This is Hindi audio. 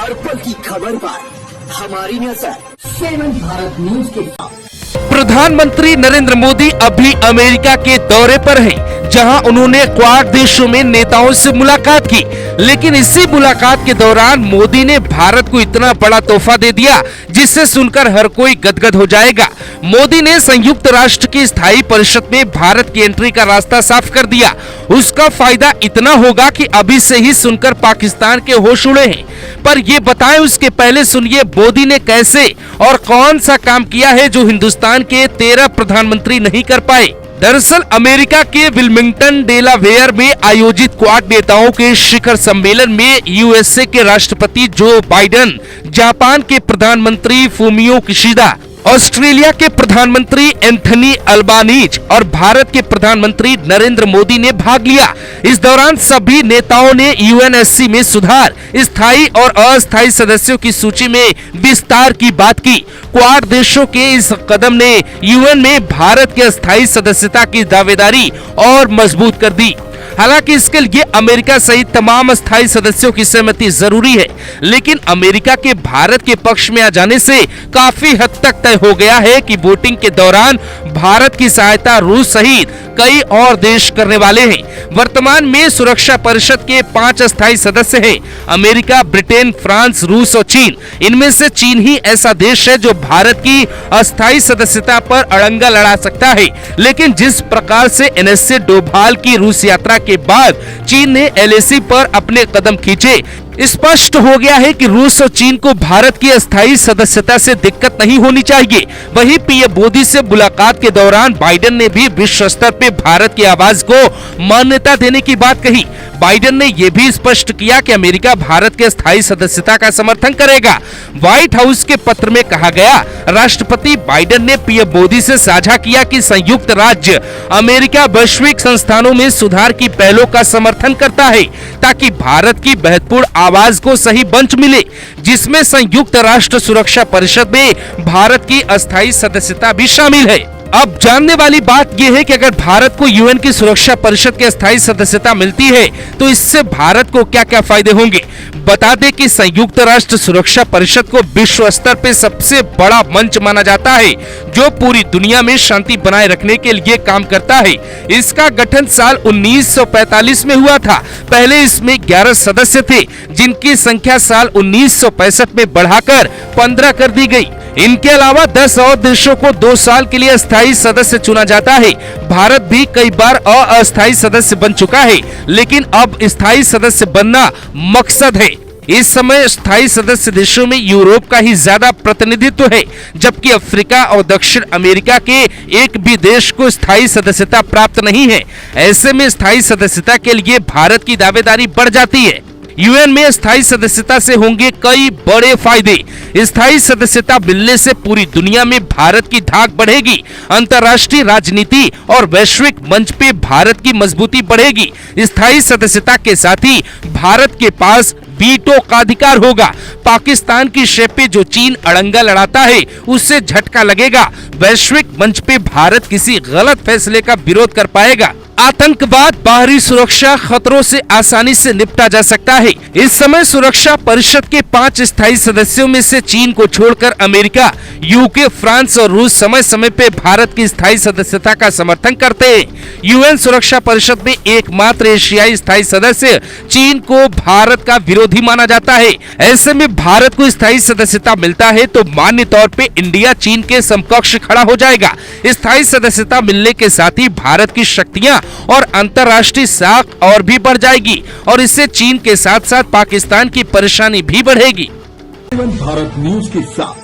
हर पल की खबर पर हमारी नजर 7 भारत न्यूज के साथ। प्रधानमंत्री नरेंद्र मोदी अभी अमेरिका के दौरे पर हैं, जहां उन्होंने क्वाड देशों में नेताओं से मुलाकात की। लेकिन इसी मुलाकात के दौरान मोदी ने भारत को इतना बड़ा तोहफा दे दिया जिसे सुनकर हर कोई गदगद हो जाएगा। मोदी ने संयुक्त राष्ट्र की स्थायी परिषद में भारत की एंट्री का रास्ता साफ कर दिया। उसका फायदा इतना होगा कि अभी से ही सुनकर पाकिस्तान के होश उड़े हैं। पर ये बताएं उसके पहले सुनिए मोदी ने कैसे और कौन सा काम किया है जो हिंदुस्तान के 13 प्रधानमंत्री नहीं कर पाए। दरअसल अमेरिका के विल्मिंगटन डेलावेयर में आयोजित क्वाड नेताओं के शिखर सम्मेलन में यूएसए के राष्ट्रपति जो बाइडेन, जापान के प्रधानमंत्री फूमियो किशिदा, ऑस्ट्रेलिया के प्रधानमंत्री एंथनी अल्बानीज और भारत के प्रधानमंत्री नरेंद्र मोदी ने भाग लिया। इस दौरान सभी नेताओं ने यूएनएससी में सुधार, स्थायी और अस्थायी सदस्यों की सूची में विस्तार की बात की। क्वाड देशों के इस कदम ने यूएन में भारत के अस्थायी सदस्यता की दावेदारी और मजबूत कर दी। हालांकि इसके लिए अमेरिका सहित तमाम अस्थायी सदस्यों की सहमति जरूरी है, लेकिन अमेरिका के भारत के पक्ष में आ जाने से काफी हद तक तय हो गया है कि वोटिंग के दौरान भारत की सहायता रूस सहित कई और देश करने वाले हैं। वर्तमान में सुरक्षा परिषद के 5 अस्थायी सदस्य हैं, अमेरिका, ब्रिटेन, फ्रांस, रूस और चीन। इनमें से चीन ही ऐसा देश है जो भारत की अस्थायी सदस्यता पर अड़ंगा लड़ा सकता है। लेकिन जिस प्रकार से एनएसए डोभाल की रूस यात्रा के बाद चीन ने एलएसी पर अपने कदम खींचे, स्पष्ट हो गया है कि रूस और चीन को भारत की अस्थायी सदस्यता से दिक्कत नहीं होनी चाहिए। वहीं पीएम मोदी से मुलाकात के दौरान बाइडेन ने भी विश्व स्तर पे भारत की आवाज को मान्यता देने की बात कही। बाइडेन ने यह भी स्पष्ट किया कि अमेरिका भारत के अस्थायी सदस्यता का समर्थन करेगा। व्हाइट हाउस के पत्र में कहा गया, राष्ट्रपति बाइडेन ने पीएम मोदी से साझा किया कि संयुक्त राज्य अमेरिका वैश्विक संस्थानों में सुधार की पहलों का समर्थन करता है ताकि भारत की महत्वपूर्ण आवाज को सही मंच मिले, जिसमें संयुक्त राष्ट्र सुरक्षा परिषद में भारत की अस्थायी सदस्यता भी शामिल है। अब जानने वाली बात यह है कि अगर भारत को यूएन की सुरक्षा परिषद की अस्थायी सदस्यता मिलती है तो इससे भारत को क्या क्या फायदे होंगे। बता दें कि संयुक्त राष्ट्र सुरक्षा परिषद को विश्व स्तर पे सबसे बड़ा मंच माना जाता है जो पूरी दुनिया में शांति बनाए रखने के लिए काम करता है। इसका गठन साल 1945 में हुआ था। पहले इसमें 11 सदस्य थे, जिनकी संख्या साल 1965 में बढ़ाकर 15 कर दी गई। इनके अलावा 10 और देशों को 2 साल के लिए अस्थायी सदस्य चुना जाता है। भारत भी कई बार अस्थायी सदस्य बन चुका है, लेकिन अब स्थायी सदस्य बनना मकसद है। इस समय स्थायी सदस्य देशों में यूरोप का ही ज्यादा प्रतिनिधित्व है, जबकि अफ्रीका और दक्षिण अमेरिका के एक भी देश को स्थायी सदस्यता प्राप्त नहीं है। ऐसे में स्थायी सदस्यता के लिए भारत की दावेदारी बढ़ जाती है। यूएन में स्थायी सदस्यता से होंगे कई बड़े फायदे। स्थायी सदस्यता मिलने से पूरी दुनिया में भारत की धाक बढ़ेगी, अंतर्राष्ट्रीय राजनीति और वैश्विक मंच पे भारत की मजबूती बढ़ेगी। स्थायी सदस्यता के साथ ही भारत के पास वीटो का अधिकार होगा। पाकिस्तान की शेप पे जो चीन अड़ंगा लड़ाता है उससे झटका लगेगा। वैश्विक मंच पे भारत किसी गलत फैसले का विरोध कर पाएगा। आतंकवाद, बाहरी सुरक्षा खतरों से आसानी से निपटा जा सकता है। इस समय सुरक्षा परिषद के 5 स्थायी सदस्यों में से चीन को छोड़कर अमेरिका, यूके, फ्रांस और रूस समय समय पे भारत की स्थायी सदस्यता का समर्थन करते हैं। यूएन सुरक्षा परिषद में एकमात्र एशियाई स्थायी सदस्य चीन को भारत का विरोधी माना जाता है। ऐसे में भारत को स्थायी सदस्यता मिलता है तो मान्य तौर पे इंडिया चीन के समकक्ष खड़ा हो जाएगा। स्थायी सदस्यता मिलने के साथ ही भारत की शक्तियां और अंतर्राष्ट्रीय साख और भी बढ़ जाएगी और इससे चीन के साथ साथ पाकिस्तान की परेशानी भी बढ़ेगी। भारत न्यूज के साथ